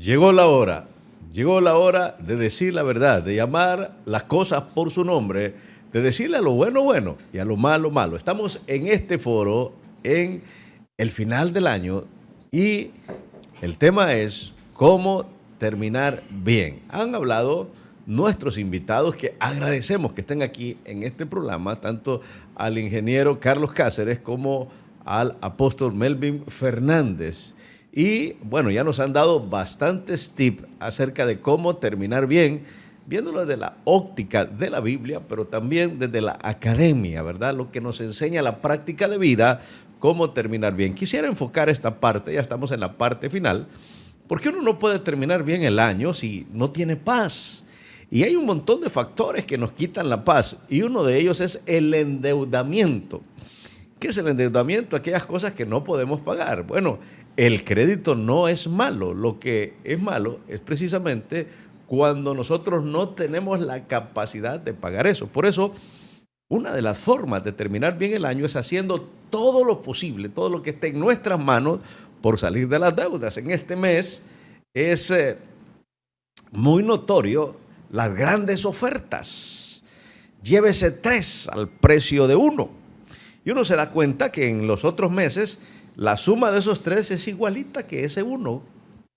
llegó la hora de decir la verdad, de llamar las cosas por su nombre, de decirle a lo bueno bueno y a lo malo malo. Estamos en este foro en el final del año y el tema es cómo terminar bien. Han hablado nuestros invitados, que agradecemos que estén aquí en este programa, tanto al ingeniero Carlos Cáceres como al apóstol Melvin Fernández. Y bueno, ya nos han dado bastantes tips acerca de cómo terminar bien, viéndolo desde la óptica de la Biblia, pero también desde la academia, ¿verdad? Lo que nos enseña la práctica de vida, cómo terminar bien. Quisiera enfocar esta parte, ya estamos en la parte final, porque uno no puede terminar bien el año si no tiene paz. Y hay un montón de factores que nos quitan la paz, y uno de ellos es el endeudamiento. ¿Qué es el endeudamiento? Aquellas cosas que no podemos pagar. Bueno, el crédito no es malo. Lo que es malo es precisamente cuando nosotros no tenemos la capacidad de pagar eso. Por eso, una de las formas de terminar bien el año es haciendo todo lo posible, todo lo que esté en nuestras manos por salir de las deudas. En este mes es muy notorio las grandes ofertas. Llévese 3 al precio de 1. Y uno se da cuenta que en los otros meses la suma de esos 3 es igualita que ese 1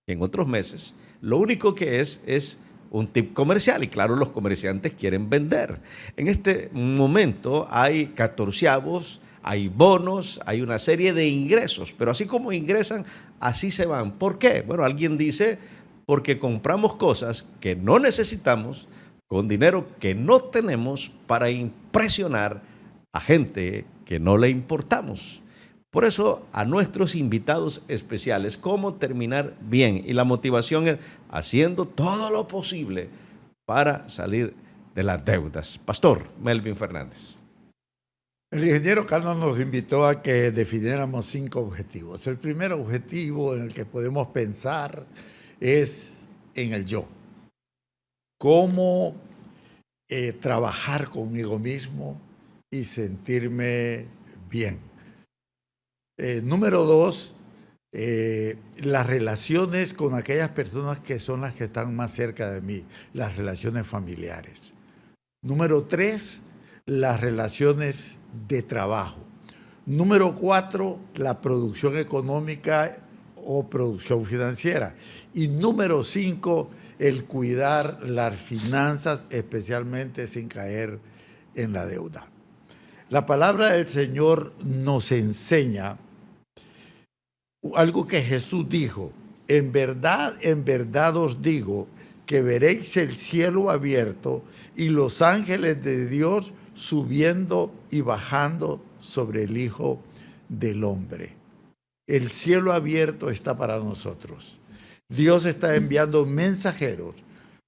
en otros meses. Lo único que es un tip comercial, y claro, los comerciantes quieren vender. En este momento hay catorceavos, hay bonos, hay una serie de ingresos, pero así como ingresan, así se van. ¿Por qué? Bueno, alguien dice, porque compramos cosas que no necesitamos con dinero que no tenemos para impresionar a gente que no le importamos. Por eso, a nuestros invitados especiales, cómo terminar bien. Y la motivación es haciendo todo lo posible para salir de las deudas. Pastor Melvin Fernández. El ingeniero Carlos nos invitó a que definiéramos 5 objetivos. El primer objetivo en el que podemos pensar es en el yo. Cómo trabajar conmigo mismo y sentirme bien. Número 2, las relaciones con aquellas personas que son las que están más cerca de mí, las relaciones familiares. Número 3, las relaciones de trabajo. Número 4, la producción económica o producción financiera. Y número 5, el cuidar las finanzas, especialmente sin caer en la deuda. La palabra del Señor nos enseña algo que Jesús dijo: en verdad os digo que veréis el cielo abierto y los ángeles de Dios subiendo y bajando sobre el Hijo del Hombre. El cielo abierto está para nosotros. Dios está enviando mensajeros.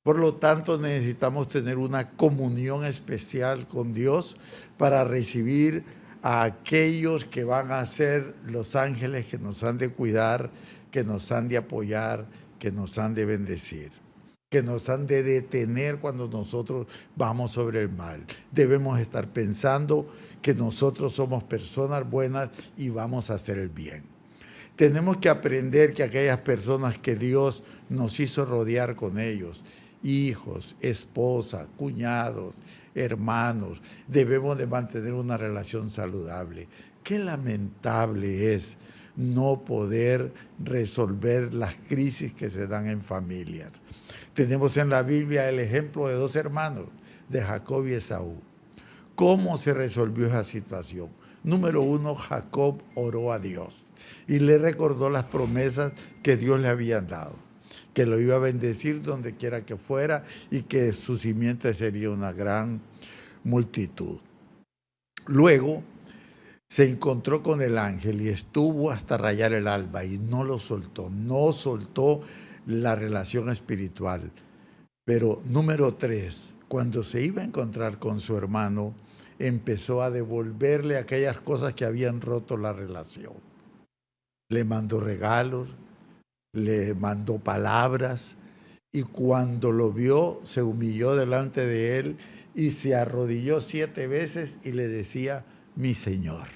Por lo tanto, necesitamos tener una comunión especial con Dios para recibir a aquellos que van a ser los ángeles que nos han de cuidar, que nos han de apoyar, que nos han de bendecir, que nos han de detener cuando nosotros vamos sobre el mal. Debemos estar pensando que nosotros somos personas buenas y vamos a hacer el bien. Tenemos que aprender que aquellas personas que Dios nos hizo rodear con ellos, hijos, esposa, cuñados, hermanos, debemos de mantener una relación saludable. Qué lamentable es no poder resolver las crisis que se dan en familias. Tenemos en la Biblia el ejemplo de 2 hermanos, de Jacob y Esaú. ¿Cómo se resolvió esa situación? Número 1, Jacob oró a Dios y le recordó las promesas que Dios le había dado, que lo iba a bendecir donde quiera que fuera y que su simiente sería una gran multitud. Luego se encontró con el ángel y estuvo hasta rayar el alba y no lo soltó, no soltó la relación espiritual. Pero número 3, cuando se iba a encontrar con su hermano, empezó a devolverle aquellas cosas que habían roto la relación. Le mandó regalos, le mandó palabras, y cuando lo vio se humilló delante de él y se arrodilló 7 veces y le decía: mi Señor.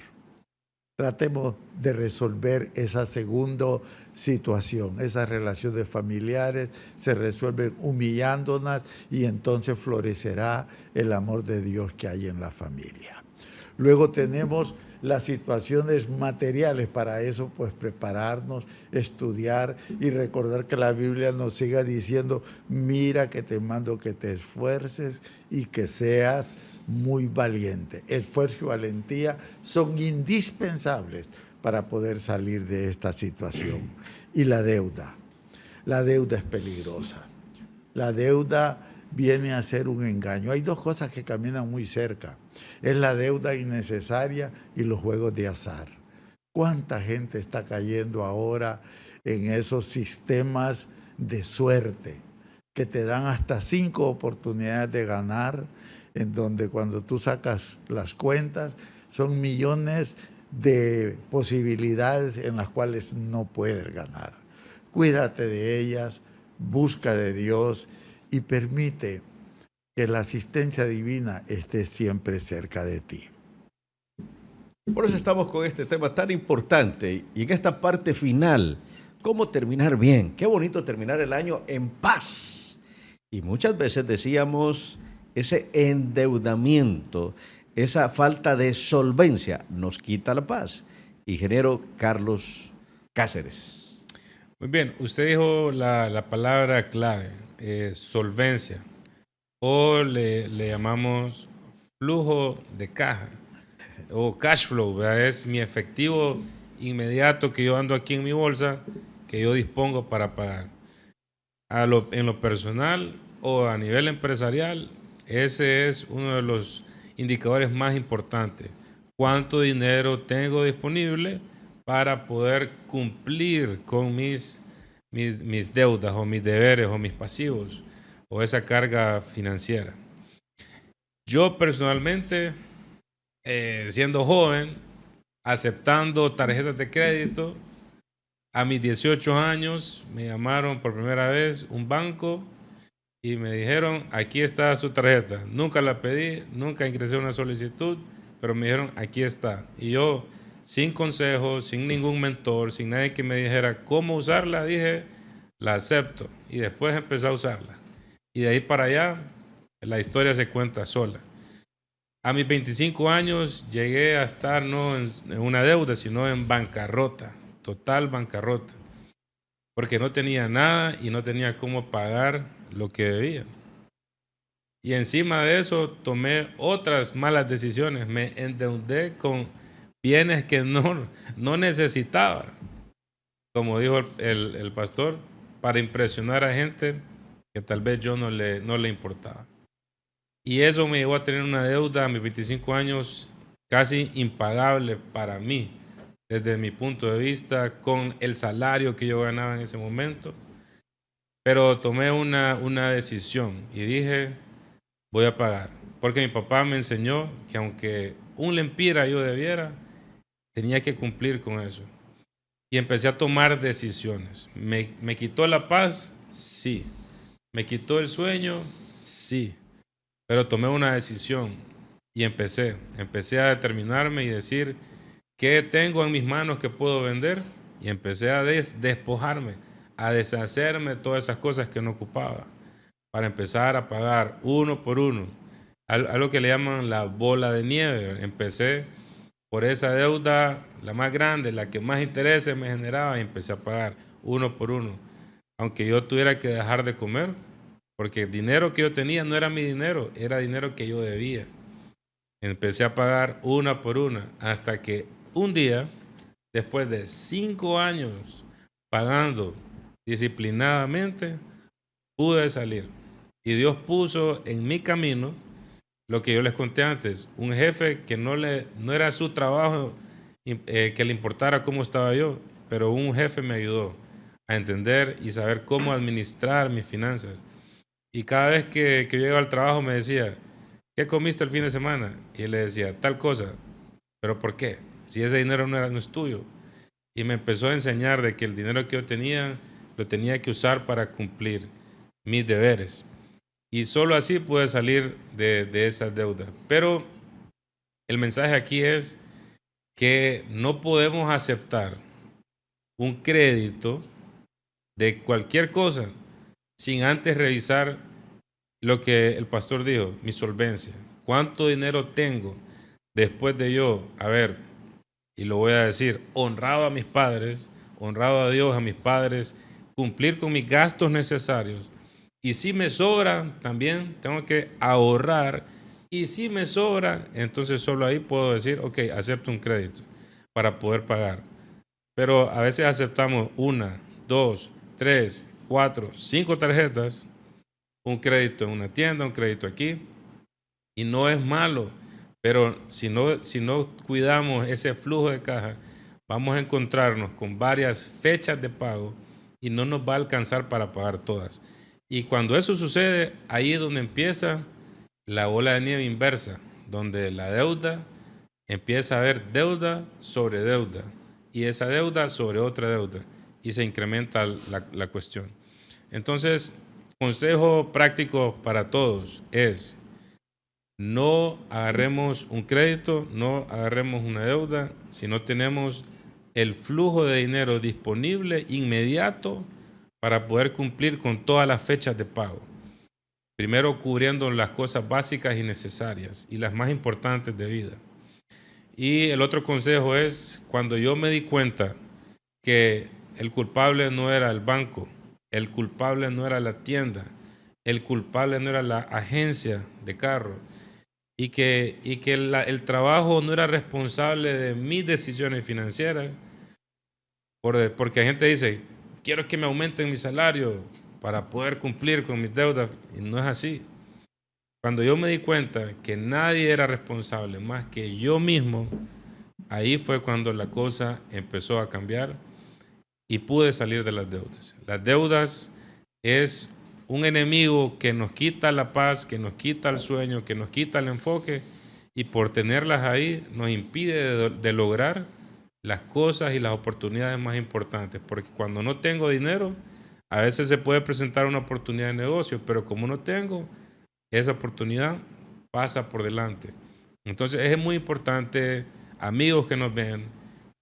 Tratemos de resolver esa segunda situación. Esas relaciones familiares se resuelven humillándonos y entonces florecerá el amor de Dios que hay en la familia. Luego tenemos las situaciones materiales. Para eso, pues prepararnos, estudiar y recordar que la Biblia nos siga diciendo: mira que te mando que te esfuerces y que seas muy valiente. Esfuerzo y valentía son indispensables para poder salir de esta situación. Y la deuda es peligrosa. La deuda viene a ser un engaño. Hay dos cosas que caminan muy cerca. Es la deuda innecesaria y los juegos de azar. ¿Cuánta gente está cayendo ahora en esos sistemas de suerte que te dan hasta 5 oportunidades de ganar, en donde cuando tú sacas las cuentas son millones de posibilidades en las cuales no puedes ganar? Cuídate de ellas, busca de Dios y permite que la asistencia divina esté siempre cerca de ti. Por eso estamos con este tema tan importante y en esta parte final, ¿cómo terminar bien? Qué bonito terminar el año en paz. Y muchas veces decíamos, ese endeudamiento, esa falta de solvencia nos quita la paz. Ingeniero Carlos Cáceres. Muy bien, usted dijo la palabra clave, solvencia, o le llamamos flujo de caja, o cash flow, ¿verdad? Es mi efectivo inmediato que yo ando aquí en mi bolsa, que yo dispongo para pagar. En lo personal o a nivel empresarial, ese es uno de los indicadores más importantes. ¿Cuánto dinero tengo disponible para poder cumplir con mis deudas o mis deberes o mis pasivos o esa carga financiera? Yo personalmente, siendo joven, aceptando tarjetas de crédito, a mis 18 años me llamaron por primera vez un banco y me dijeron: aquí está su tarjeta. Nunca la pedí, nunca ingresé una solicitud, pero me dijeron: aquí está. Y yo, sin consejos, sin ningún mentor, sin nadie que me dijera cómo usarla, dije: la acepto. Y después empecé a usarla. Y de ahí para allá, la historia se cuenta sola. A mis 25 años llegué a estar no en una deuda, sino en bancarrota, total bancarrota, porque no tenía nada y no tenía cómo pagar lo que debía. Y encima de eso tomé otras malas decisiones. Me endeudé con bienes que no necesitaba, como dijo el pastor, para impresionar a gente que tal vez yo no le importaba. Y eso me llevó a tener una deuda a mis 25 años casi impagable para mí, desde mi punto de vista, con el salario que yo ganaba en ese momento. Pero tomé una decisión y dije: voy a pagar. Porque mi papá me enseñó que aunque un lempira yo debiera, tenía que cumplir con eso. Y empecé a tomar decisiones. ¿Me quitó la paz? Sí. ¿Me quitó el sueño? Sí. Pero tomé una decisión y empecé a determinarme y decir: ¿qué tengo en mis manos que puedo vender? Y empecé a despojarme, a deshacerme de todas esas cosas que no ocupaba, para empezar a pagar uno por uno, algo que le llaman la bola de nieve. Empecé por esa deuda, la más grande, la que más intereses me generaba, y empecé a pagar uno por uno. Aunque yo tuviera que dejar de comer, porque el dinero que yo tenía no era mi dinero, era dinero que yo debía. Empecé a pagar una por una, hasta que un día, después de 5 años pagando disciplinadamente, pude salir. Y Dios puso en mi camino lo que yo les conté antes: un jefe que no era su trabajo que le importara cómo estaba yo, pero un jefe me ayudó a entender y saber cómo administrar mis finanzas. Y cada vez que yo llegaba al trabajo me decía: ¿qué comiste el fin de semana? Y le decía: tal cosa. ¿Pero por qué? Si ese dinero no es tuyo. Y me empezó a enseñar de que el dinero que yo tenía lo tenía que usar para cumplir mis deberes. Y solo así pude salir de esas deudas. Pero el mensaje aquí es que no podemos aceptar un crédito de cualquier cosa sin antes revisar lo que el pastor dijo, mi solvencia. ¿Cuánto dinero tengo después de yo haber, y lo voy a decir, honrado a mis padres, honrado a Dios, a mis padres, cumplir con mis gastos necesarios? Y si me sobra, también tengo que ahorrar. Y si me sobra, entonces solo ahí puedo decir, ok, acepto un crédito para poder pagar. Pero a veces aceptamos 1, 2, 3, 4, 5 tarjetas, un crédito en una tienda, un crédito aquí, y no es malo, pero si no cuidamos ese flujo de caja, vamos a encontrarnos con varias fechas de pago y no nos va a alcanzar para pagar todas. Y cuando eso sucede, ahí es donde empieza la bola de nieve inversa, donde la deuda empieza a haber deuda sobre deuda y esa deuda sobre otra deuda y se incrementa la cuestión. Entonces, consejo práctico para todos es: no agarremos un crédito, no agarremos una deuda si no tenemos el flujo de dinero disponible inmediato para poder cumplir con todas las fechas de pago. Primero cubriendo las cosas básicas y necesarias y las más importantes de vida. Y el otro consejo es, cuando yo me di cuenta que el culpable no era el banco, el culpable no era la tienda, el culpable no era la agencia de carro, y que el trabajo no era responsable de mis decisiones financieras, porque la gente dice, quiero que me aumenten mi salario para poder cumplir con mis deudas, y no es así. Cuando yo me di cuenta que nadie era responsable más que yo mismo, ahí fue cuando la cosa empezó a cambiar y pude salir de las deudas. Las deudas es un enemigo que nos quita la paz, que nos quita el sueño, que nos quita el enfoque, y por tenerlas ahí nos impide de lograr las cosas y las oportunidades más importantes. Porque cuando no tengo dinero, a veces se puede presentar una oportunidad de negocio, pero como no tengo, esa oportunidad pasa por delante. Entonces es muy importante, amigos que nos ven,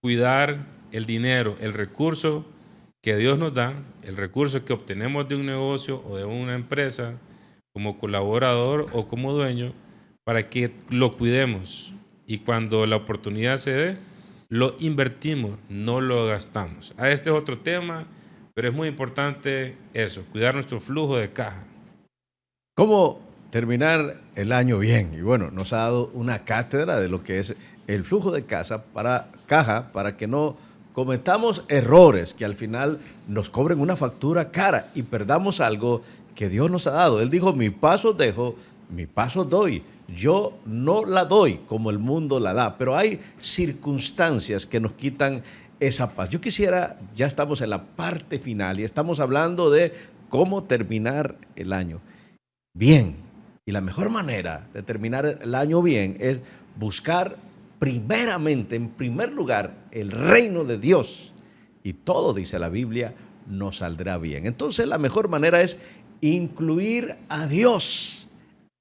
cuidar el dinero, el recurso que Dios nos da, el recurso que obtenemos de un negocio o de una empresa como colaborador o como dueño, para que lo cuidemos y cuando la oportunidad se dé, lo invertimos, no lo gastamos. Este es otro tema, pero es muy importante eso, cuidar nuestro flujo de caja. ¿Cómo terminar el año bien? Y bueno, nos ha dado una cátedra de lo que es el flujo de caja para que no cometamos errores que al final nos cobren una factura cara y perdamos algo que Dios nos ha dado. Él dijo, mi paso dejo, mi paso doy. Yo no la doy como el mundo la da, pero hay circunstancias que nos quitan esa paz. Yo quisiera, ya estamos en la parte final y estamos hablando de cómo terminar el año bien. Y la mejor manera de terminar el año bien es buscar primeramente, en primer lugar, el reino de Dios. Y todo, dice la Biblia, nos saldrá bien. Entonces la mejor manera es incluir a Dios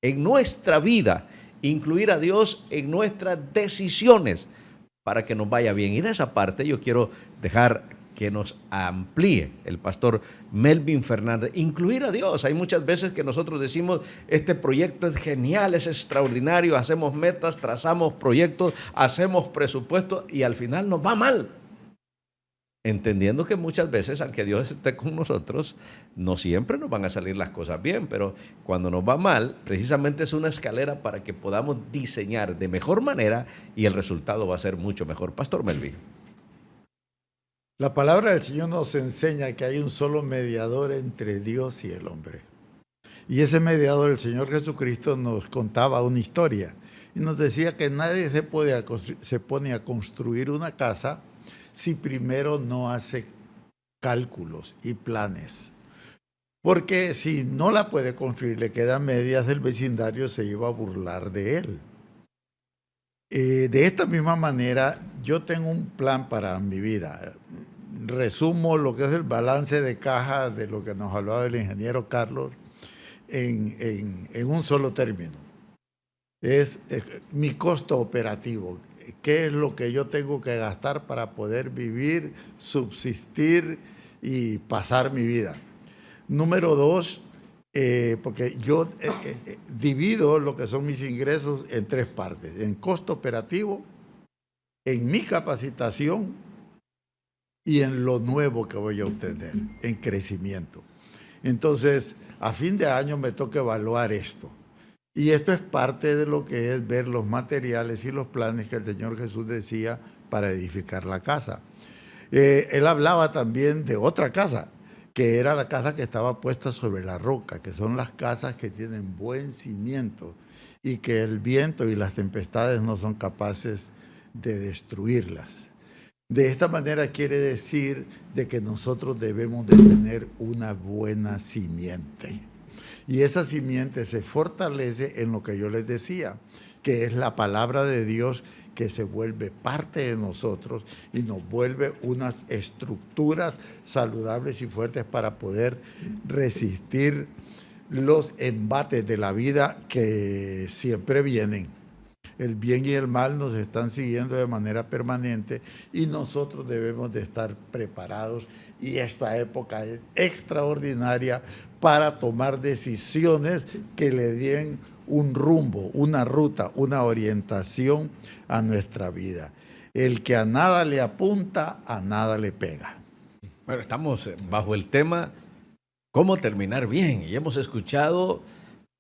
en nuestra vida, incluir a Dios en nuestras decisiones para que nos vaya bien. Y de esa parte yo quiero dejar que nos amplíe el pastor Melvin Fernández, incluir a Dios. Hay muchas veces que nosotros decimos, este proyecto es genial, es extraordinario, hacemos metas, trazamos proyectos, hacemos presupuestos y al final nos va mal. Entendiendo que muchas veces, aunque Dios esté con nosotros, no siempre nos van a salir las cosas bien, pero cuando nos va mal, precisamente es una escalera para que podamos diseñar de mejor manera y el resultado va a ser mucho mejor. Pastor Melvin. La palabra del Señor nos enseña que hay un solo mediador entre Dios y el hombre. Y ese mediador, el Señor Jesucristo, nos contaba una historia y nos decía que nadie se pone a construir una casa si primero no hace cálculos y planes. Porque si no la puede construir, le quedan medias, del vecindario se iba a burlar de él. De esta misma manera, yo tengo un plan para mi vida. Resumo lo que es el balance de caja de lo que nos hablaba el ingeniero Carlos en un solo término. Es mi costo operativo. qué es lo que yo tengo que gastar para poder vivir, subsistir y pasar mi vida. Número dos, porque yo divido lo que son mis ingresos en tres partes: en costo operativo, en mi capacitación y en lo nuevo que voy a obtener, en crecimiento. Entonces, a fin de año me toca evaluar esto. Y esto es parte de lo que es ver los materiales y los planes que el Señor Jesús decía para edificar la casa. Él hablaba también de otra casa, que era la casa que estaba puesta sobre la roca, que son las casas que tienen buen cimiento y que el viento y las tempestades no son capaces de destruirlas. De esta manera quiere decir de que nosotros debemos de tener una buena simiente. Y esa simiente se fortalece en lo que yo les decía, que es la palabra de Dios, que se vuelve parte de nosotros y nos vuelve unas estructuras saludables y fuertes para poder resistir los embates de la vida que siempre vienen. El bien y el mal nos están siguiendo de manera permanente y nosotros debemos de estar preparados, y esta época es extraordinaria para tomar decisiones que le den un rumbo, una ruta, una orientación a nuestra vida. El que a nada le apunta, a nada le pega. Bueno, estamos bajo el tema cómo terminar bien y hemos escuchado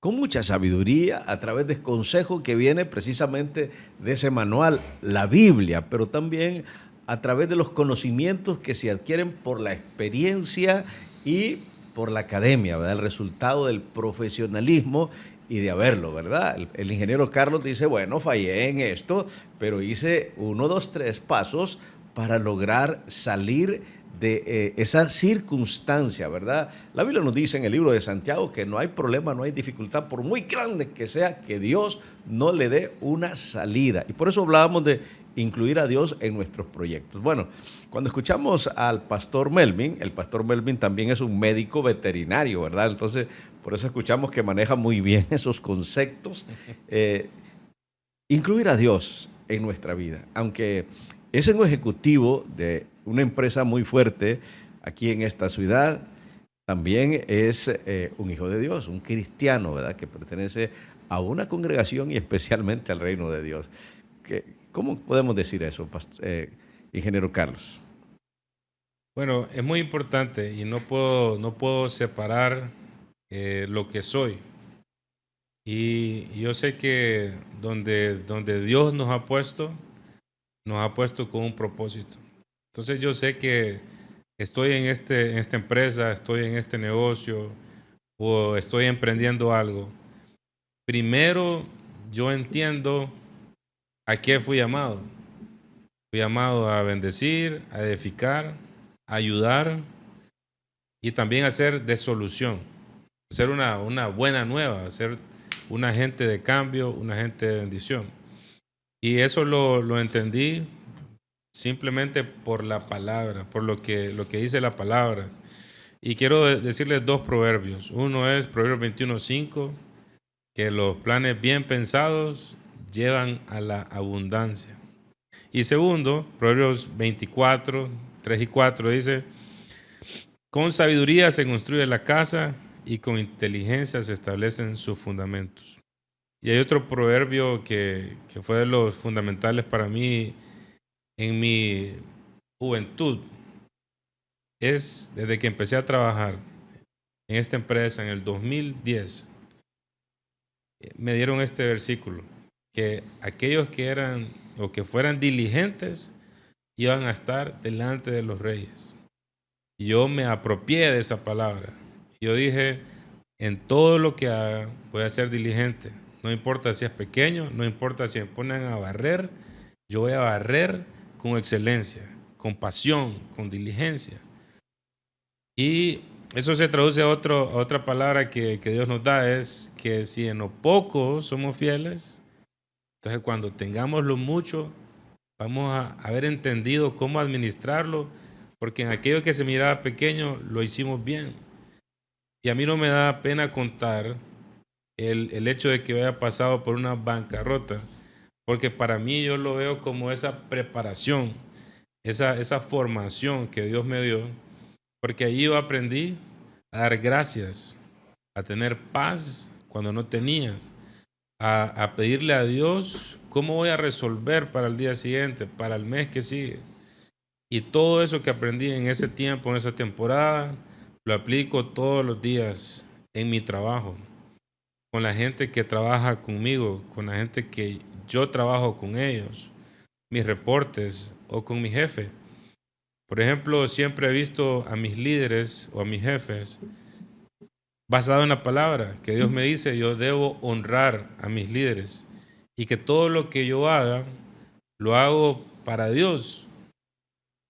con mucha sabiduría a través del consejo que viene precisamente de ese manual, la Biblia, pero también a través de los conocimientos que se adquieren por la experiencia y por la academia, ¿verdad? El resultado del profesionalismo y de haberlo, ¿verdad? El ingeniero Carlos dice, bueno, fallé en esto, pero hice 1, 2, 3 pasos para lograr salir de esa circunstancia, ¿verdad? La Biblia nos dice en el libro de Santiago que no hay problema, no hay dificultad, por muy grande que sea, que Dios no le dé una salida. Y por eso hablábamos de incluir a Dios en nuestros proyectos. Bueno, cuando escuchamos al pastor Melvin, el pastor Melvin también es un médico veterinario, ¿verdad? Entonces, por eso escuchamos que maneja muy bien esos conceptos. Incluir a Dios en nuestra vida, aunque es un ejecutivo de una empresa muy fuerte aquí en esta ciudad, también es un hijo de Dios, un cristiano, ¿verdad? Que pertenece a una congregación y especialmente al reino de Dios. ¿Cómo podemos decir eso, ingeniero Carlos? Bueno, es muy importante y no puedo separar lo que soy. Y yo sé que donde Dios nos ha puesto con un propósito. Entonces yo sé que estoy en esta empresa, estoy en este negocio o estoy emprendiendo algo. Primero yo entiendo a qué fui llamado. Fui llamado a bendecir, a edificar, a ayudar y también a ser de solución. Ser una buena nueva, ser un agente de cambio, un agente de bendición. Y eso lo entendí simplemente por la palabra, por lo que dice la palabra. Y quiero decirles 2 proverbios. Uno es Proverbios 21:5, que los planes bien pensados llevan a la abundancia. Y segundo, Proverbios 24:3 y 4 dice, con sabiduría se construye la casa y con inteligencia se establecen sus fundamentos. Y hay otro proverbio que fue de los fundamentales para mí en mi juventud. Es desde que empecé a trabajar en esta empresa en el 2010, me dieron este versículo, que aquellos que eran o que fueran diligentes iban a estar delante de los reyes. Y yo me apropié de esa palabra. Yo dije, en todo lo que haga voy a ser diligente. No importa si es pequeño, no importa si me ponen a barrer, yo voy a barrer con excelencia, con pasión, con diligencia. Y eso se traduce a otra palabra que Dios nos da, es que si en lo poco somos fieles, entonces cuando tengamos lo mucho, vamos a haber entendido cómo administrarlo, porque en aquello que se miraba pequeño lo hicimos bien. Y a mí no me da pena contar el hecho de que haya pasado por una bancarrota, porque para mí yo lo veo como esa preparación, esa formación que Dios me dio, porque ahí yo aprendí a dar gracias, a tener paz cuando no tenía, a pedirle a Dios cómo voy a resolver para el día siguiente, para el mes que sigue. Y todo eso que aprendí en ese tiempo, en esa temporada, lo aplico todos los días en mi trabajo, con la gente que trabaja conmigo, con la gente que yo trabajo con ellos, mis reportes o con mi jefe. Por ejemplo, siempre he visto a mis líderes o a mis jefes basado en la palabra que Dios me dice, yo debo honrar a mis líderes y que todo lo que yo haga, lo hago para Dios,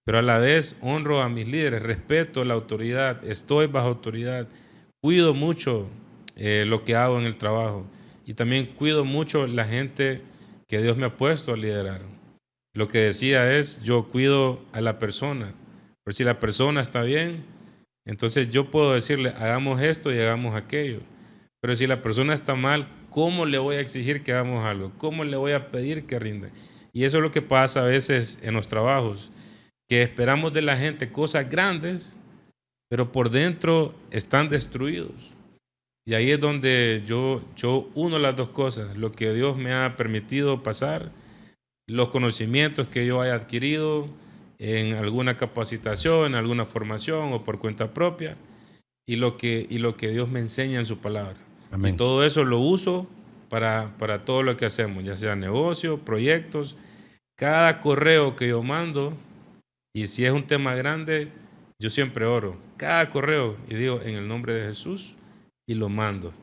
pero a la vez honro a mis líderes, respeto la autoridad, estoy bajo autoridad, cuido mucho lo que hago en el trabajo y también cuido mucho la gente que Dios me ha puesto a liderar. Lo que decía es, yo cuido a la persona, pero si la persona está bien, entonces yo puedo decirle, hagamos esto y hagamos aquello. Pero si la persona está mal, ¿cómo le voy a exigir que hagamos algo? ¿Cómo le voy a pedir que rinda? Y eso es lo que pasa a veces en los trabajos, que esperamos de la gente cosas grandes, pero por dentro están destruidos. Y ahí es donde yo uno las dos cosas, lo que Dios me ha permitido pasar, los conocimientos que yo haya adquirido en alguna capacitación, en alguna formación o por cuenta propia, y lo que Dios me enseña en su palabra. Amén. Y todo eso lo uso para todo lo que hacemos, ya sea negocio, proyectos, cada correo que yo mando, y si es un tema grande, yo siempre oro, cada correo, y digo, en el nombre de Jesús, y lo mando.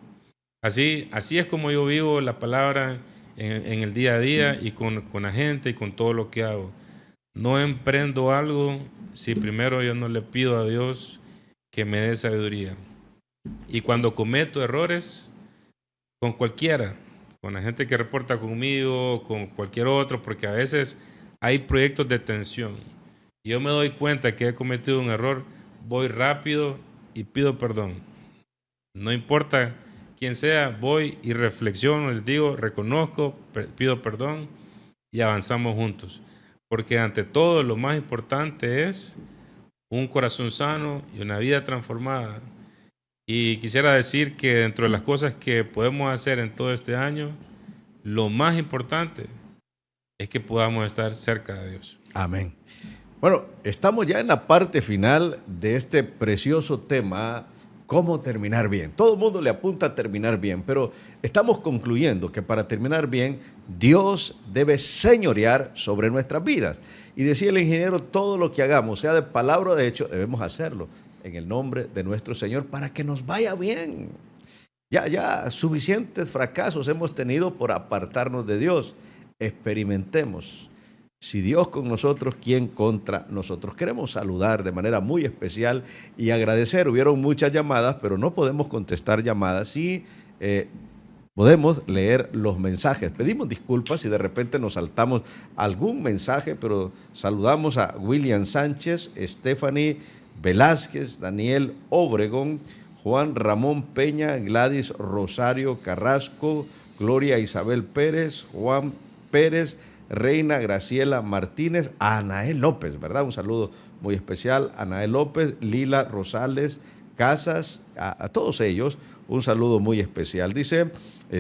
Así es como yo vivo la palabra en el día a día y con la gente y con todo lo que hago. No emprendo algo si primero yo no le pido a Dios que me dé sabiduría. Y cuando cometo errores, con cualquiera, con la gente que reporta conmigo, con cualquier otro, porque a veces hay proyectos de tensión. Y yo me doy cuenta que he cometido un error, voy rápido y pido perdón. No importa quién sea, voy y reflexiono, les digo, reconozco, pido perdón y avanzamos juntos. Porque ante todo lo más importante es un corazón sano y una vida transformada. Y quisiera decir que dentro de las cosas que podemos hacer en todo este año, lo más importante es que podamos estar cerca de Dios. Amén. Bueno, estamos ya en la parte final de este precioso tema, cómo terminar bien. Todo el mundo le apunta a terminar bien, pero estamos concluyendo que para terminar bien, Dios debe señorear sobre nuestras vidas. Y decía el ingeniero, todo lo que hagamos, sea de palabra o de hecho, debemos hacerlo en el nombre de nuestro Señor para que nos vaya bien. Ya suficientes fracasos hemos tenido por apartarnos de Dios. Experimentemos. Si Dios con nosotros, ¿quién contra nosotros? Queremos saludar de manera muy especial y agradecer. Hubieron muchas llamadas, pero no podemos contestar llamadas. Sí, podemos leer los mensajes. Pedimos disculpas si de repente nos saltamos algún mensaje, pero saludamos a William Sánchez, Stephanie Velázquez, Daniel Obregón, Juan Ramón Peña, Gladys Rosario Carrasco, Gloria Isabel Pérez, Juan Pérez, Reina Graciela Martínez, a Anael López, ¿verdad? Un saludo muy especial, Anael López, Lila Rosales Casas, a todos ellos, un saludo muy especial. Dice,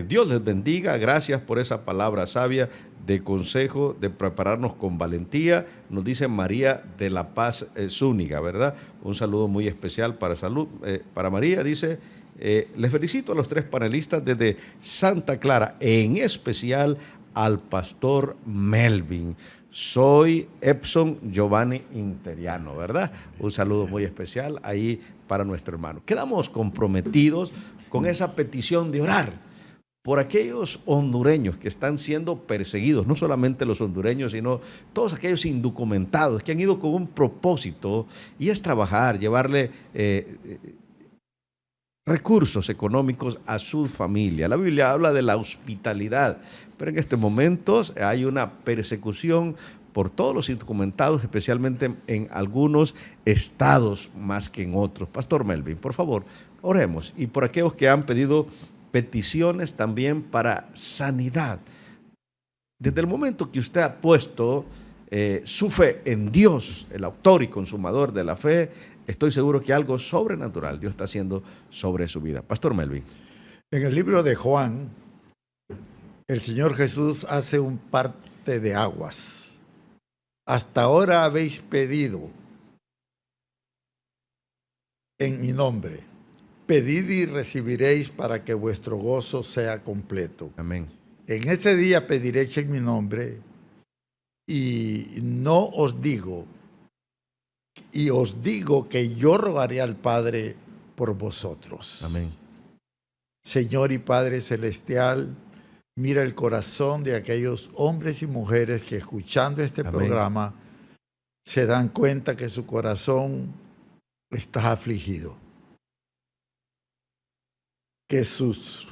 Dios les bendiga, gracias por esa palabra sabia de consejo, de prepararnos con valentía, nos dice María de la Paz Zúñiga, ¿verdad? Un saludo muy especial para María, dice, les felicito a los tres panelistas desde Santa Clara, en especial al pastor Melvin. Soy Epson Giovanni Interiano, ¿verdad? Un saludo muy especial ahí para nuestro hermano. Quedamos comprometidos con esa petición de orar por aquellos hondureños que están siendo perseguidos, no solamente los hondureños, sino todos aquellos indocumentados que han ido con un propósito y es trabajar, llevarle recursos económicos a su familia. La Biblia habla de la hospitalidad, pero en estos momentos hay una persecución por todos los indocumentados, especialmente en algunos estados más que en otros. Pastor Melvin, por favor, oremos. Y por aquellos que han pedido peticiones también para sanidad. Desde el momento que usted ha puesto su fe en Dios, el autor y consumador de la fe, estoy seguro que algo sobrenatural Dios está haciendo sobre su vida. Pastor Melvin. En el libro de Juan, el Señor Jesús hace un parte de aguas. Hasta ahora habéis pedido en mi nombre. Pedid y recibiréis para que vuestro gozo sea completo. Amén. En ese día pediréis en mi nombre y no os digo, y os digo que yo rogaré al Padre por vosotros. Amén. Señor y Padre Celestial, mira el corazón de aquellos hombres y mujeres que escuchando este Amén. programa se dan cuenta que su corazón está afligido, que sus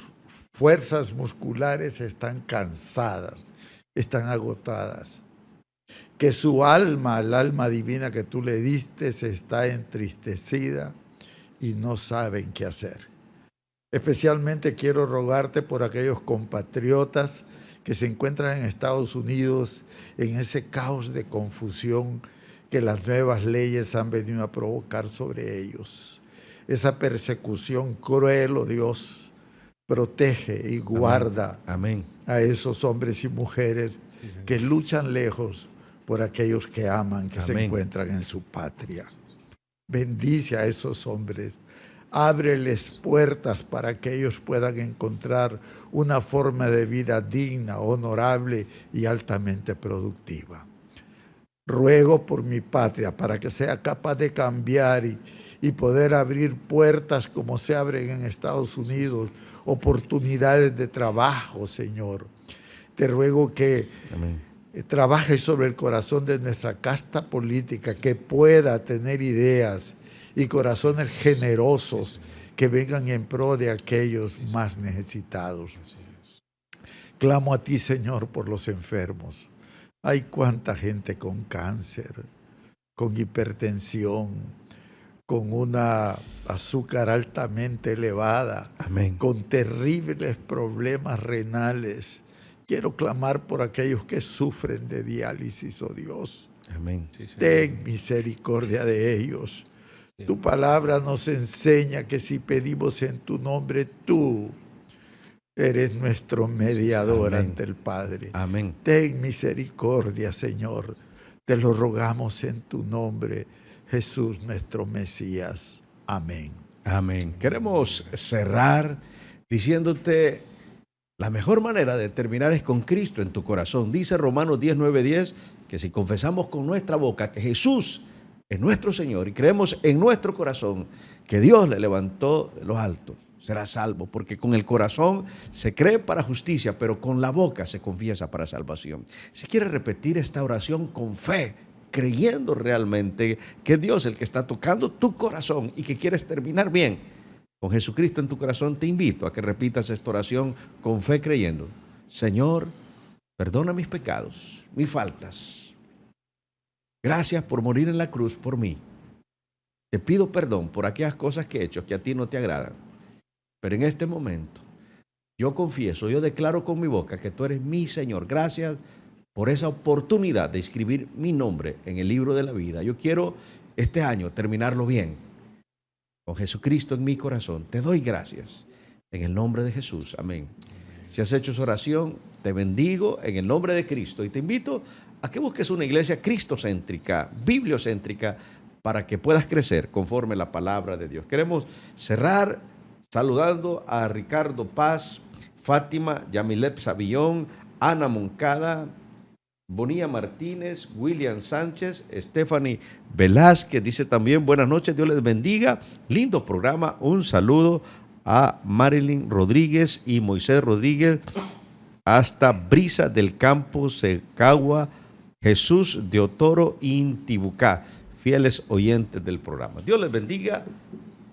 fuerzas musculares están cansadas, están agotadas, que su alma, el alma divina que tú le diste, está entristecida y no saben qué hacer. Especialmente quiero rogarte por aquellos compatriotas que se encuentran en Estados Unidos en ese caos de confusión que las nuevas leyes han venido a provocar sobre ellos. Esa persecución cruel, oh Dios, protege y guarda Amén. a esos hombres y mujeres que luchan lejos por aquellos que aman, que se Amén. encuentran en su patria. Bendice a esos hombres. Ábreles puertas para que ellos puedan encontrar una forma de vida digna, honorable y altamente productiva. Ruego por mi patria para que sea capaz de cambiar y poder abrir puertas como se abren en Estados Unidos, oportunidades de trabajo, Señor. Te ruego que trabajes sobre el corazón de nuestra casta política, que pueda tener ideas y corazones generosos que vengan en pro de aquellos más necesitados. Clamo a ti, Señor, por los enfermos. Hay cuánta gente con cáncer, con hipertensión, con una azúcar altamente elevada, Amén. con terribles problemas renales. Quiero clamar por aquellos que sufren de diálisis, oh Dios. Amén. Sí, Señor. Ten misericordia de ellos. Tu palabra nos enseña que si pedimos en tu nombre, tú eres nuestro mediador Amén. ante el Padre. Amén. Ten misericordia, Señor. Te lo rogamos en tu nombre, Jesús, nuestro Mesías. Amén. Amén. Queremos cerrar diciéndote la mejor manera de terminar es con Cristo en tu corazón. Dice Romanos 10:9-10 que si confesamos con nuestra boca que Jesús es nuestro Señor y creemos en nuestro corazón que Dios le levantó de los altos, será salvo, porque con el corazón se cree para justicia, pero con la boca se confiesa para salvación. Si quieres repetir esta oración con fe, creyendo realmente que Dios es el que está tocando tu corazón y que quieres terminar bien con Jesucristo en tu corazón, te invito a que repitas esta oración con fe creyendo. Señor, perdona mis pecados, mis faltas. Gracias por morir en la cruz por mí. Te pido perdón por aquellas cosas que he hecho que a ti no te agradan. Pero en este momento, yo confieso, yo declaro con mi boca que tú eres mi Señor. Gracias por esa oportunidad de escribir mi nombre en el libro de la vida. Yo quiero este año terminarlo bien, con Jesucristo en mi corazón. Te doy gracias en el nombre de Jesús. Amén. Si has hecho esa oración, te bendigo en el nombre de Cristo y te invito a que busques una iglesia cristocéntrica, bibliocéntrica, para que puedas crecer conforme la palabra de Dios. Queremos cerrar saludando a Ricardo Paz, Fátima, Yamilet Savillón, Ana Moncada, Bonilla Martínez, William Sánchez, Stephanie Velázquez, dice también buenas noches, Dios les bendiga, lindo programa, un saludo a Marilyn Rodríguez y Moisés Rodríguez, hasta Brisa del Campo, Secagua, Jesús de Otoro, Intibucá, fieles oyentes del programa. Dios les bendiga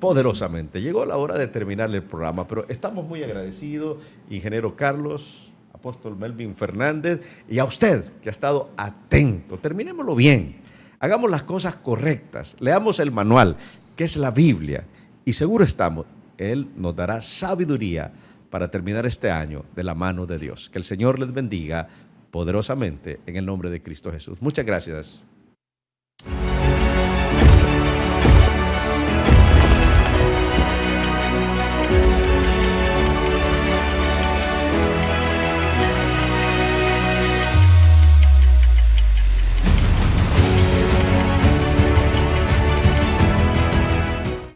poderosamente. Llegó la hora de terminar el programa, pero estamos muy agradecidos, ingeniero Carlos, apóstol Melvin Fernández, y a usted que ha estado atento. Terminémoslo bien, hagamos las cosas correctas, leamos el manual, que es la Biblia, y seguro estamos, Él nos dará sabiduría para terminar este año de la mano de Dios. Que el Señor les bendiga poderosamente en el nombre de Cristo Jesús. Muchas gracias.